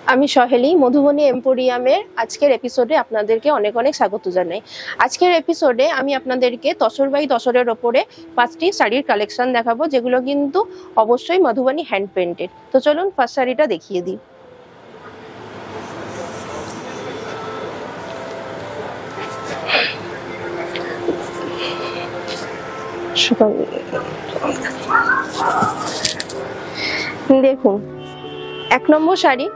আমি সহেলি মধুবনী এম্পোরিয়ামের আজকের এপিসোডে আপনাদেরকে অনেক অনেক স্বাগত জানাই। আজকের এপিসোডে আমি আপনাদেরকে তসর বাই তসরের ওপরে 5টি শাড়ির কালেকশন দেখাবো, যেগুলো কিন্তু অবশ্যই মধুবনী হ্যান্ড পেন্টেড। তো চলুন ফার্স্ট শাড়িটা দেখিয়ে দিই। দেখুন, 1 নম্বর শাড়ি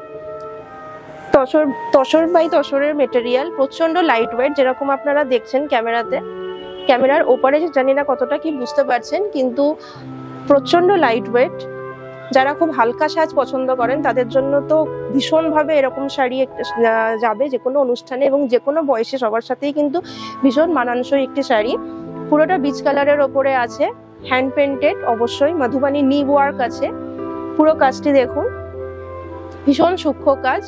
তসর বাই তসরের মেটেরিয়াল, প্রচন্ড লাইট ওয়েট। যেরকম আপনারা দেখছেন ক্যামেরার ওপারে, জানি না কতটা কি বুঝতে পারছেন, কিন্তু প্রচন্ড লাইট ওয়েট। যারা খুব হালকা সাজ পছন্দ করেন তাদের জন্য তো ভীষণভাবে এরকম শাড়ি যাবে যে কোনো অনুষ্ঠানে এবং যে কোনো বয়সে সবার সাথেই কিন্তু ভীষণ মানানসই একটি শাড়ি। পুরোটা বিচ কালারের ওপরে আছে, হ্যান্ড পেন্টেড, অবশ্যই মধুবনী নিব ওয়ার্ক আছে। পুরো কাজটি দেখুন, ভীষণ সূক্ষ্ম কাজ।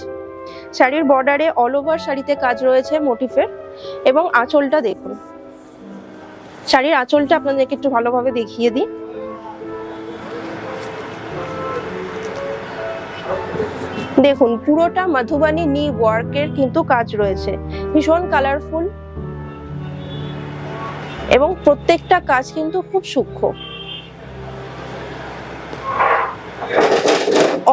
শাড়ির বর্ডারে অল ওভার শাড়িতে কাজ রয়েছে মোটিফের, এবং আঁচলটা দেখুন। শাড়ির আঁচলটা আপনাদেরকে একটু ভালোভাবে দেখিয়ে দিই। দেখুন, পুরোটা মধুবনী নিব ওয়ার্কের কিন্তু কাজ রয়েছে, ভীষণ কালারফুল এবং প্রত্যেকটা কাজ কিন্তু খুব সূক্ষ্ম।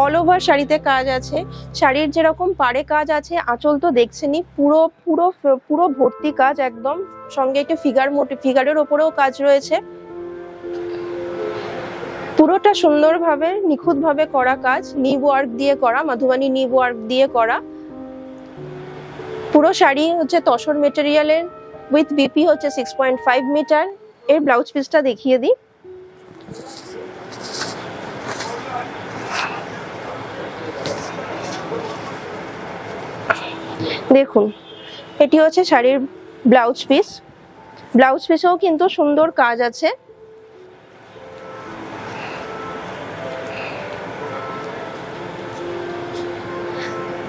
অল ওভার শাড়িতে কাজ আছে। শাড়ির যেরকম পাড়ে কাজ আছে, আঁচল তো দেখছেনই, পুরো পুরো পুরো ভর্তি কাজ একদম। সঙ্গে একটা ফিগারের ওপরেও কাজ রয়েছে। পুরোটা সুন্দরভাবে নিখুঁতভাবে করা কাজ, নিব ওয়ার্ক দিয়ে করা, মধুবনী নিব ওয়ার্ক দিয়ে করা। পুরো শাড়ি হচ্ছে তসর মেটেরিয়ালের, উইথ বিপি হচ্ছে 6.5 মিটার। এর ব্লাউজ পিসটা দেখিয়ে দিই। দেখুন, এটি হচ্ছে শাড়ির ব্লাউজ পিস। ব্লাউজ পিসেও কিন্তু সুন্দর কাজ আছে।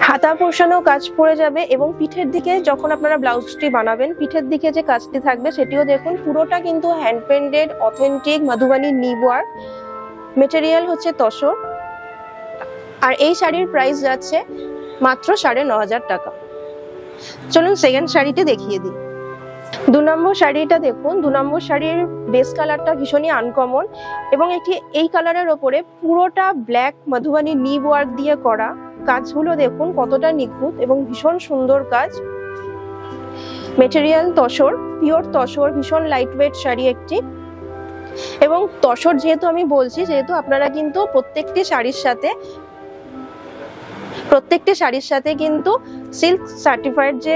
হাতা পোর্শনেও কাজ পড়ে যাবে, এবং পিঠের দিকে যখন আপনারা ব্লাউজটি বানাবেন, পিঠের দিকে যে কাজটি থাকবে সেটিও দেখুন। পুরোটা কিন্তু হ্যান্ড পেন্টেড, অথেন্টিক মধুবনী নিব ওয়ার্ক। মেটেরিয়াল হচ্ছে তসর। আর এই শাড়ির প্রাইস যাচ্ছে মাত্র 9,500 টাকা। চলুন সেকেন্ড শাড়িটি দেখিয়ে দিই। 2 নম্বর শাড়িটা দেখুন। 2 নম্বর শাড়ির বেস কালারটা ভীষণই আনকমন, এবং এই কালারের ওপরে পুরোটা ব্ল্যাক মধুবনী নিব ওয়ার্ক দিয়ে করা। কাজগুলো দেখুন কতটা নিখুঁত এবং ভীষণ সুন্দর কাজ। মেটেরিয়াল তসর, পিওর তসর, ভীষণ লাইট ওয়েট শাড়ি একটি। এবং তসর যেহেতু আমি বলছি, যেহেতু আপনারা কিন্তু প্রত্যেকটি শাড়ির সাথে কিন্তু সিল্ক সার্টিফাইড যে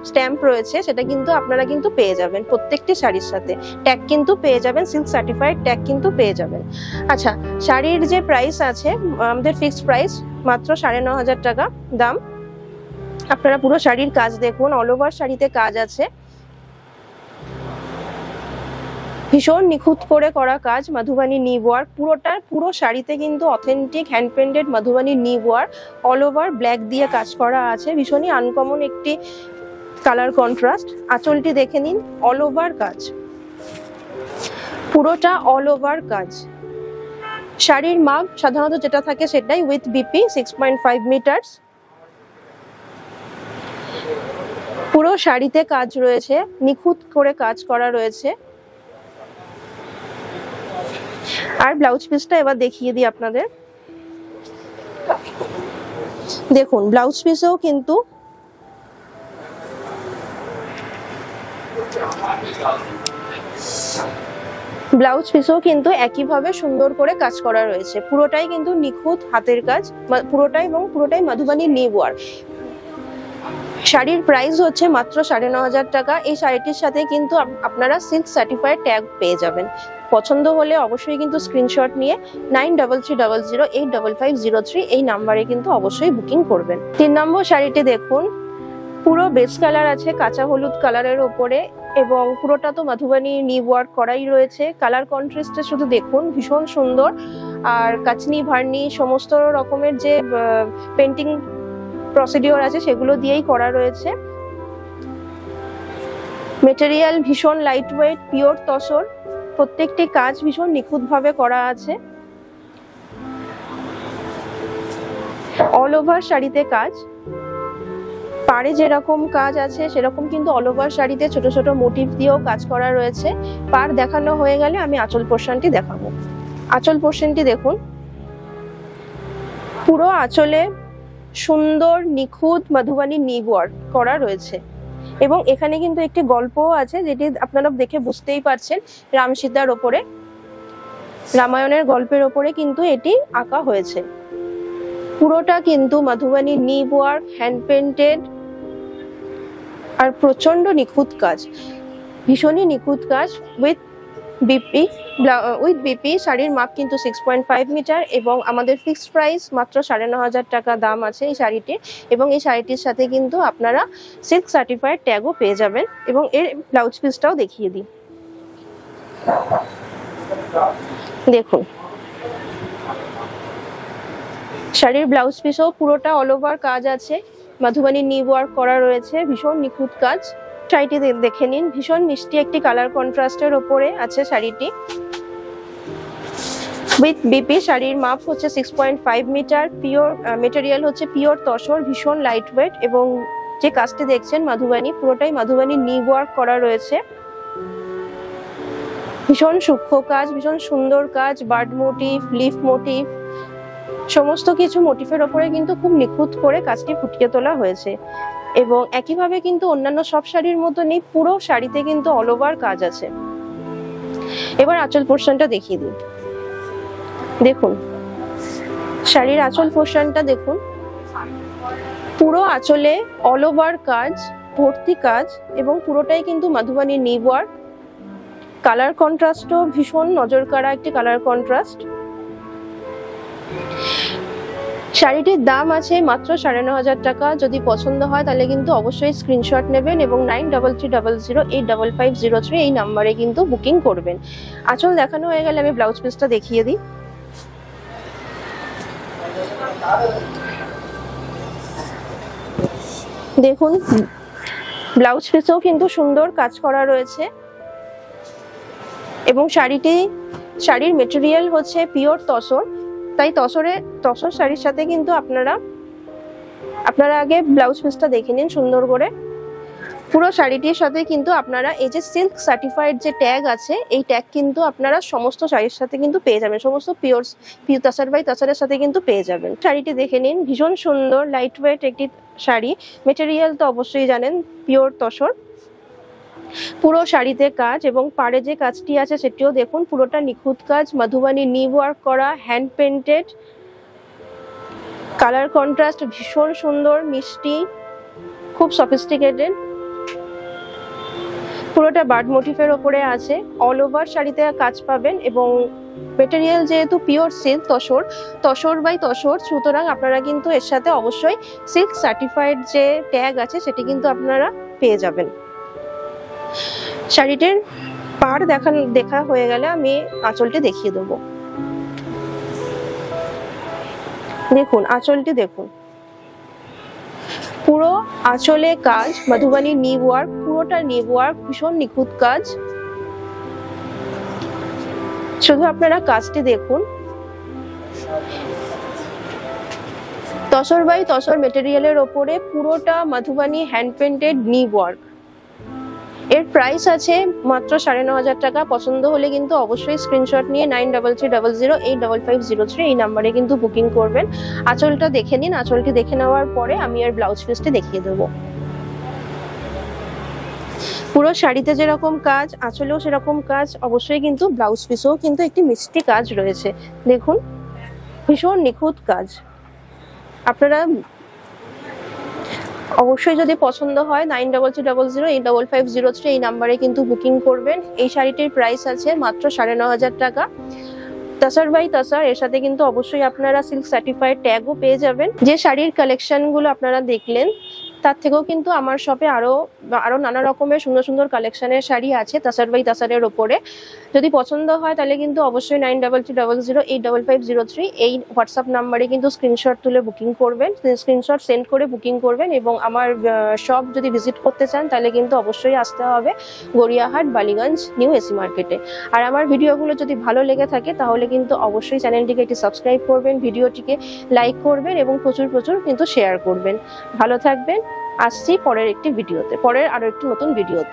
স্ট্যাম্প রয়েছে সেটা কিন্তু আপনারা কিন্তু পেয়ে যাবেন। প্রত্যেকটি শাড়ির সাথে ট্যাগ কিন্তু পেয়ে যাবেন, সিল্ক সার্টিফাইড ট্যাগ কিন্তু পেয়ে যাবেন। আচ্ছা, শাড়ির যে প্রাইস আছে, আমাদের ফিক্সড প্রাইস মাত্র 9,500 টাকা দাম। আপনারা পুরো শাড়ির কাজ দেখুন, অল ওভার শাড়িতে কাজ আছে, ভীষণ নিখুঁত করে করা কাজ, মধুবনী নিব ওয়ার্ক। পুরো শাড়িতে কিন্তু অথেন্টিক হ্যান্ড পেন্টেড মধুবনী নিব ওয়ার্ক, অল ওভার ব্ল্যাক দিয়ে কাজ করা আছে। ভীষণই আনকমন একটি কালার কন্ট্রাস্ট। আঁচলটি দেখে নিন, অল ওভার কাজ, পুরোটা অল ওভার কাজ। শাড়ির মাপ সাধারণত যেটা থাকে সেটাই, উইথ বিপি 6.5 মিটার। পুরো শাড়িতে কাজ রয়েছে, নিখুঁত করে কাজ করা রয়েছে। আর ব্লাউজ পিসটা এবার দেখিয়ে দিই আপনাদের। দেখুন, ব্লাউজ পিসেও কিন্তু একইভাবে সুন্দর করে কাজ করা রয়েছে। পুরোটাই কিন্তু নিখুঁত হাতের কাজ, পুরোটাই মধুবনী নিব ওয়ার্ক। শাড়ির প্রাইস হচ্ছে মাত্র 9,500 টাকা। এই শাড়িটির সাথে কিন্তু আপনারা সিল্ক সার্টিফাইড ট্যাগ পেয়ে যাবেন। পছন্দ হলে অবশ্যই কিন্তু স্ক্রিনশট নিয়ে 9330085503 এই নাম্বারে কিন্তু অবশ্যই বুকিং করবেন। 3 নম্বর শাড়িটি দেখুন, পুরো বেস কালার আছে, কাঁচা হলুদ কালারের ওপরে, এবং পুরোটা তো মধুবনী নিব ওয়ার্ক করাই রয়েছে। কালার কন্ট্রাস্টে শুধু দেখুন, ভীষণ সুন্দর। আর কাচনি ভার্নি সমস্ত রকমের যে পেন্টিং প্রসিডিওর আছে সেগুলো দিয়েই করা রয়েছে। মেটেরিয়াল ভীষণ লাইট ওয়েট, পিওর তসর। প্রত্যেকটি কাজ ভীষণ নিখুঁতভাবে করা আছে। অল ওভার শাড়িতে কাজ, পাড়ে যেরকম কাজ আছে সেরকম কিন্তু অল ওভার শাড়িতে ছোট ছোট মোটিভ দিয়েও কাজ করা রয়েছে। পাড় দেখানো হয়ে গেলে আমি আঁচল পোর্শনটি দেখাবো। আঁচল পোর্শনটি দেখুন, পুরো আঁচলে সুন্দর নিখুঁত মধুবানী নিব ওয়ার্ক করা রয়েছে এবং এখানে কিন্তু একটি গল্পও আছে, যেটি আপনারা দেখে বুঝতেই পারছেন। রাম সীতার ওপরে, রামায়ণের গল্পের ওপরে কিন্তু এটি আঁকা হয়েছে। পুরোটা কিন্তু মধুবানী নিব ওয়ার্ক, হ্যান্ড পেন্টেড আর প্রচন্ড নিখুঁত কাজ, ভীষণই নিখুঁত কাজ। উইথ বিপি শাড়ির মাপ কিন্তু 6.5 মিটার এবং আমাদের ফিক্সড প্রাইস মাত্র 9,500 টাকা দাম আছে এই শাড়িটির। এবং এই শাড়িটির সাথে কিন্তু আপনারা সিল্ক সার্টিফাইড ট্যাগও পেয়ে যাবেন। এবং এর ব্লাউজ পিসটাও দেখিয়ে দিই, দেখুন শাড়ির ব্লাউজ পিসও পুরোটা অল ওভার কাজ আছে, মধুবানী নিব ওয়ার্ক করা রয়েছে, ভীষণ নিখুঁত কাজ। শাড়িটি দেখে নিন, ভীষণ মিষ্টি একটি কালার কন্ট্রাস্টের ওপরে আছে শাড়িটি। উইথ বিপি শাড়ির মাপ হচ্ছে 6.5 মিটার, পিওর মেটেরিয়াল হচ্ছে পিওর তসর, ভীষণ লাইট ওয়েট এবং যে কাজটি দেখছেন মধুবানী, পুরোটাই মধুবানী নিব ওয়ার্ক করা রয়েছে। ভীষণ সূক্ষ্ম কাজ, ভীষণ সুন্দর কাজ, বার্ড মোটিভ, লিফ মোটিভ, সমস্ত কিছু মোটিফের ওপরে কিন্তু খুব নিখুঁত করে কাজটি ফুটিয়ে তোলা হয়েছে। এবং একইভাবে কিন্তু অন্যান্য সব শাড়ির মতনই পুরো শাড়িতে কিন্তু অল ওভার কাজ আছে। এবার আঁচল পোর্শনটা দেখিয়ে দিই, দেখুন শাড়ির আঁচল পোর্শনটা দেখুন, পুরো আঁচলে অল ওভার কাজ, ভর্তি কাজ এবং পুরোটাই কিন্তু মধুবানী নিব ওয়ার্ক। কালার কন্ট্রাস্টও ভীষণ নজর কাড়া একটি কালার কন্ট্রাস্ট। শাড়িটির দাম আছে মাত্র 9,500 টাকা। যদি পছন্দ হয় তাহলে কিন্তু অবশ্যই স্ক্রিনশট নেবেন এবং 9330085503 এই নাম্বারে কিন্তু বুকিং করবেন। আঁচল দেখানো হয়ে গেলে আমি ব্লাউজ পিসটা দেখিয়ে দিই। দেখুন ব্লাউজ পিসেও কিন্তু সুন্দর কাজ করা রয়েছে এবং শাড়ির মেটেরিয়াল হচ্ছে পিওর তসর, তাই তসর শাড়ির সাথে কিন্তু আপনারা আগে ব্লাউজ পিসটা দেখে নিন সুন্দর করে। পুরো শাড়িটির সাথে কিন্তু আপনারা এই যে সিল্ক সার্টিফাইড যে ট্যাগ আছে, এই ট্যাগ কিন্তু আপনারা সমস্ত শাড়ির সাথে কিন্তু পেয়ে যাবেন, সমস্ত পিওর তসর বাই তসরের সাথে কিন্তু পেয়ে যাবেন। শাড়িটি দেখে নিন, ভীষণ সুন্দর লাইট ওয়েট একটি শাড়ি, মেটেরিয়াল তো অবশ্যই জানেন পিওর তসর। পুরো শাড়িতে কাজ এবং পাড়ে যে কাজটি আছে সেটিও দেখুন, পুরোটা নিখুঁত কাজ, মধুবানী নিব ওয়ার্ক করা, হ্যান্ড পেন্টেড, কালার কন্ট্রাস্ট ভীষণ সুন্দর, মিষ্টি, খুব সফিস্টিকেটেড। পুরোটা বার্ড মোটিফের ওপরে আছে, অল ওভার শাড়িতে কাজ পাবেন এবং মেটেরিয়াল যেহেতু pure silk tussar by tussar, সুতরাং আপনারা কিন্তু এর সাথে অবশ্যই সিল্ক সার্টিফাইড যে ট্যাগ আছে সেটি কিন্তু আপনারা পেয়ে যাবেন। শাড়িটির পাড় দেখা হয়ে গেলে আমি আঁচলটি দেখিয়ে দেবো। দেখুন আঁচলটি দেখুন, পুরো আঁচলে কাজ, মধুবানী নিব ওয়ার্ক, পুরোটা নিব ওয়ার্ক, ভীষণ নিখুঁত কাজ। শুধু আপনারা কাজটি দেখুন, তসর বাই তসর মেটেরিয়ালের ওপরে পুরোটা মধুবানী হ্যান্ড পেন্টেড নিব ওয়ার্ক। এর প্রাইস আছে মাত্র 9,500 টাকা। পছন্দ হলে কিন্তু অবশ্যই স্ক্রিনশট নিয়ে 9330085503 এই নাম্বারে কিন্তু বুকিং করবেন। আঁচলটা দেখে নিন, আঁচলটি দেখে নেওয়ার পরে আমি আর ব্লাউজ পিসটি দেখিয়ে দেবো। পুরো শাড়িতে যেরকম কাজ, আঁচলেও সেরকম কাজ, অবশ্যই কিন্তু ব্লাউজ পিসেও কিন্তু একটি মিষ্টি কাজ রয়েছে। দেখুন ভীষণ নিখুঁত কাজ। আপনারা অবশ্যই যদি পছন্দ হয় 9330085503 এই নাম্বারে কিন্তু বুকিং করবেন। এই শাড়িটির প্রাইস আছে মাত্র 9,500 টাকা। তসর বাই তসর, এর সাথে কিন্তু অবশ্যই আপনারা সিল্ক সার্টিফাইড ট্যাগও পেয়ে যাবেন। যে শাড়ির কালেকশন গুলো আপনারা দেখলেন তার থেকেও কিন্তু আমার শপে আরো নানা রকমের সুন্দর সুন্দর কালেকশনের শাড়ি আছে তাসার বাই তাসারের ওপরে। যদি পছন্দ হয় তাহলে কিন্তু অবশ্যই 9300085503 এই হোয়াটসঅ্যাপ নাম্বারে কিন্তু স্ক্রিনশট তুলে বুকিং করবেন, স্ক্রিনশট সেন্ড করে বুকিং করবেন। এবং আমার শপ যদি ভিজিট করতে চান তাহলে কিন্তু অবশ্যই আসতে হবে গড়িয়াহাট বালিগঞ্জ নিউ এসি মার্কেটে। আর আমার ভিডিওগুলো যদি ভালো লেগে থাকে তাহলে কিন্তু অবশ্যই চ্যানেলটিকে একটি সাবস্ক্রাইব করবেন, ভিডিওটিকে লাইক করবেন এবং প্রচুর কিন্তু শেয়ার করবেন। ভালো থাকবেন। আসছি পরের আরো একটি নতুন ভিডিওতে।